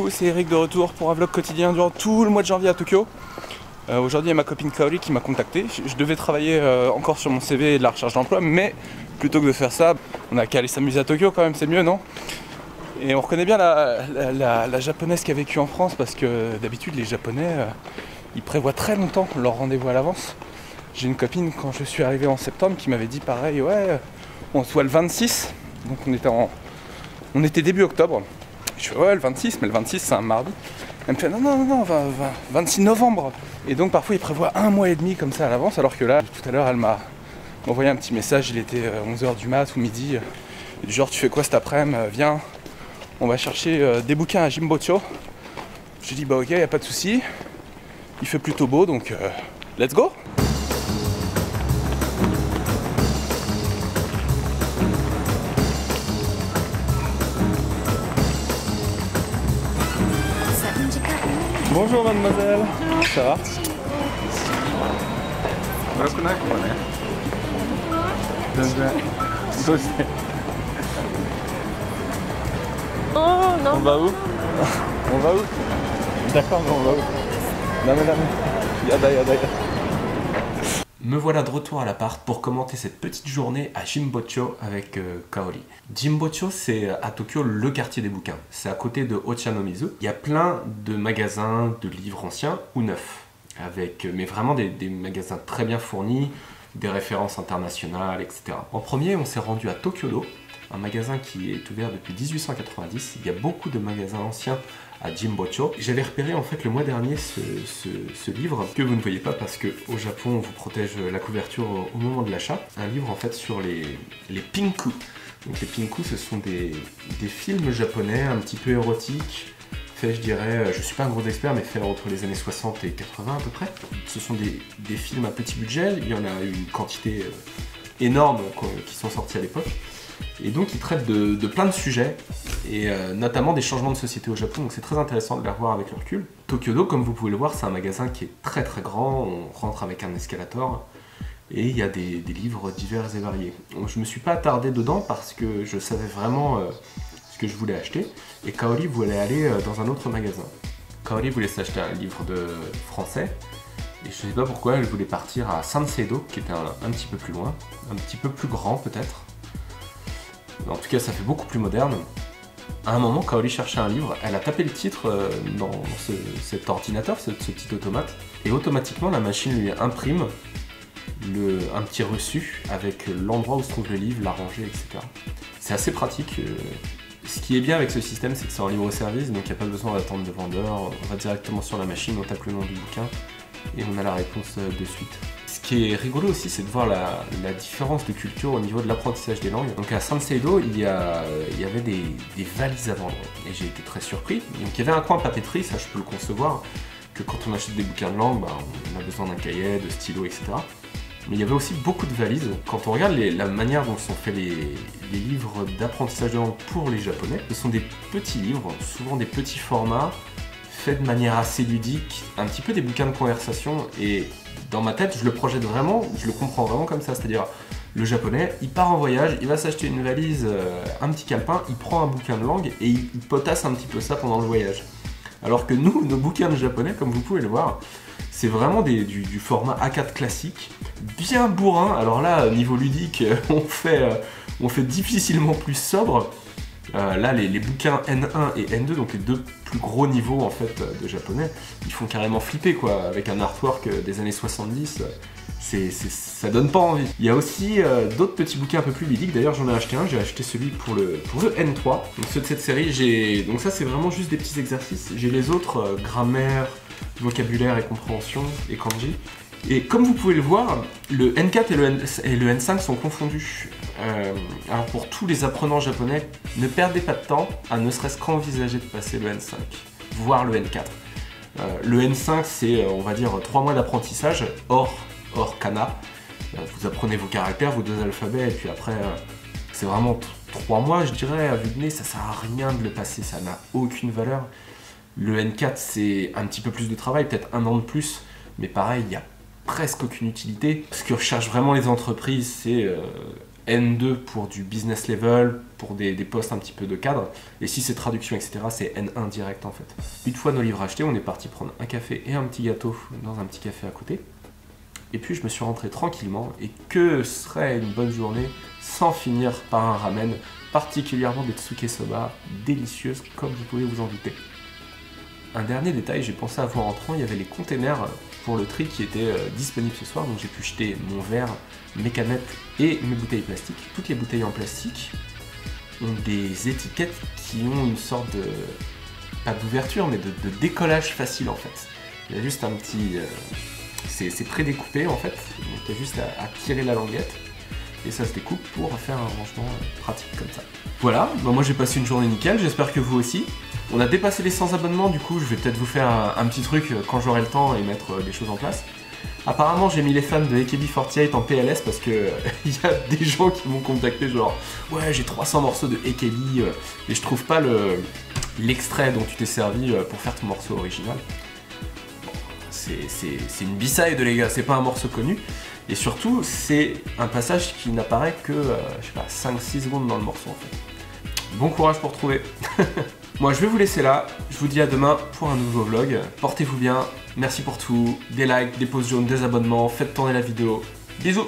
coucou, c'est Eric de retour pour un vlog quotidien durant tout le mois de janvier à Tokyo. Aujourd'hui il y a ma copine Kaori qui m'a contacté. Je devais travailler encore sur mon CV et de la recherche d'emploi, mais plutôt que de faire ça, on a qu'à aller s'amuser à Tokyo quand même, c'est mieux, non? Et on reconnaît bien la japonaise qui a vécu en France, parce que d'habitude les japonais ils prévoient très longtemps leur rendez-vous à l'avance. J'ai une copine quand je suis arrivé en septembre qui m'avait dit pareil, ouais on se voit le 26, donc on était début octobre. Je fais ouais le 26, mais le 26 c'est un mardi. Elle me fait non, 26 novembre. Et donc parfois ils prévoient un mois et demi comme ça à l'avance, alors que là, tout à l'heure elle m'a envoyé un petit message, il était 11h du mat ou midi. Du genre tu fais quoi cet après-midi, viens, on va chercher des bouquins à Jimbocho. J'ai dit bah ok, y a pas de souci. Il fait plutôt beau donc let's go. Bonjour mademoiselle. Bonjour. Ça va? Oh non. On va où? On va où? D'accord, mais on va où? Non mais là, yada. Me voilà de retour à l'appart pour commenter cette petite journée à Jimbocho avec Kaori. Jimbocho, c'est à Tokyo le quartier des bouquins. C'est à côté de Ochanomizu. Il y a plein de magasins de livres anciens ou neufs, mais vraiment des magasins très bien fournis, des références internationales, etc. En premier, on s'est rendu à Tokyo-do, un magasin qui est ouvert depuis 1890. Il y a beaucoup de magasins anciens à Jimbocho. J'avais repéré en fait le mois dernier ce livre que vous ne voyez pas parce qu'au Japon on vous protège la couverture au moment de l'achat. Un livre en fait sur les pinku. Donc les pinku, ce sont des films japonais un petit peu érotiques, faits je dirais, je suis pas un gros expert, mais faits entre les années 60 et 80 à peu près. Ce sont des films à petit budget, il y en a une quantité énorme qui sont sortis à l'époque. Et donc ils traitent de plein de sujets, et notamment des changements de société au Japon, donc c'est très intéressant de les revoir avec le recul. Tokyo-do, comme vous pouvez le voir, c'est un magasin qui est très très grand, on rentre avec un escalator, et il y a des livres divers et variés. Donc, je me suis pas attardé dedans parce que je savais vraiment ce que je voulais acheter, et Kaori voulait aller dans un autre magasin. Kaori voulait s'acheter un livre de français, et je sais pas pourquoi elle voulait partir à Sanseido, qui était un petit peu plus loin, un petit peu plus grand peut-être. En tout cas, ça fait beaucoup plus moderne. À un moment, Kaori cherchait un livre, elle a tapé le titre dans cet ordinateur, ce petit automate, et automatiquement la machine lui imprime un petit reçu avec l'endroit où se trouve le livre, la rangée, etc. C'est assez pratique. Ce qui est bien avec ce système, c'est que c'est en libre service, donc il n'y a pas besoin d'attendre de vendeur. On va directement sur la machine, on tape le nom du bouquin et on a la réponse de suite. Ce qui est rigolo aussi, c'est de voir la différence de culture au niveau de l'apprentissage des langues. Donc à Sanseido, il y avait des valises à vendre, et j'ai été très surpris. Donc il y avait un coin papeterie, ça je peux le concevoir, que quand on achète des bouquins de langue, on a besoin d'un cahier, de stylo, etc. Mais il y avait aussi beaucoup de valises. Quand on regarde la manière dont sont faits les livres d'apprentissage de langue pour les japonais, ce sont des petits livres, souvent des petits formats, faits de manière assez ludique, un petit peu des bouquins de conversation, et dans ma tête, je le projette vraiment, je le comprends vraiment comme ça, c'est-à-dire le japonais, il part en voyage, il va s'acheter une valise, un petit calepin, il prend un bouquin de langue et il potasse un petit peu ça pendant le voyage. Alors que nous, nos bouquins de japonais, comme vous pouvez le voir, c'est vraiment du format A4 classique, bien bourrin. Alors là, niveau ludique, on fait difficilement plus sobre. Là, les bouquins N1 et N2, donc les deux plus gros niveaux en fait de japonais, ils font carrément flipper quoi, avec un artwork des années 70, ça donne pas envie. Il y a aussi d'autres petits bouquins un peu plus ludiques, d'ailleurs j'en ai acheté un, j'ai acheté celui pour le N3, donc ceux de cette série, donc ça c'est vraiment juste des petits exercices, j'ai les autres, grammaire, vocabulaire et compréhension et kanji. Et comme vous pouvez le voir, le N4 et le N5 sont confondus. Alors pour tous les apprenants japonais, ne perdez pas de temps à ne serait-ce qu'envisager de passer le N5, voire le N4. Le N5 c'est, on va dire, 3 mois d'apprentissage, hors kana. Vous apprenez vos caractères, vos 2 alphabets, et puis après, c'est vraiment 3 mois, je dirais, à vue de nez, ça sert à rien de le passer, ça n'a aucune valeur. Le N4 c'est un petit peu plus de travail, peut-être 1 an de plus, mais pareil, il y a presque aucune utilité. Ce que recherchent vraiment les entreprises, c'est N2 pour du business level, pour des postes un petit peu de cadre. Et si c'est traduction, etc., c'est N1 direct en fait. Une fois nos livres achetés, on est parti prendre un café et un petit gâteau dans un petit café à côté. Et puis je me suis rentré tranquillement. Et que serait une bonne journée sans finir par un ramen, particulièrement des tsuke soba, délicieuses comme vous pouvez vous en douter. Un dernier détail, j'ai pensé à vous en rentrant, il y avait les containers pour le tri qui étaient disponibles ce soir. Donc j'ai pu jeter mon verre, mes canettes et mes bouteilles plastiques. Toutes les bouteilles en plastique ont des étiquettes qui ont une sorte de, pas d'ouverture, mais de décollage facile en fait. Il y a juste un petit... c'est prédécoupé en fait, donc il y a juste à tirer la languette et ça se découpe pour faire un rangement pratique comme ça. Voilà, bah moi j'ai passé une journée nickel, j'espère que vous aussi. On a dépassé les 100 abonnements, du coup je vais peut-être vous faire un petit truc quand j'aurai le temps et mettre des choses en place. Apparemment j'ai mis les fans de AKB48 en PLS parce que il y a des gens qui m'ont contacté genre ouais j'ai 300 morceaux de AKB et je trouve pas l'extrait dont tu t'es servi pour faire ton morceau original. Bon, c'est une B-side les gars, c'est pas un morceau connu et surtout c'est un passage qui n'apparaît que je sais pas 5-6 secondes dans le morceau en fait. Bon courage pour trouver. Moi je vais vous laisser là, je vous dis à demain pour un nouveau vlog. Portez-vous bien, merci pour tout, des likes, des pouces jaunes, des abonnements, faites tourner la vidéo. Bisous.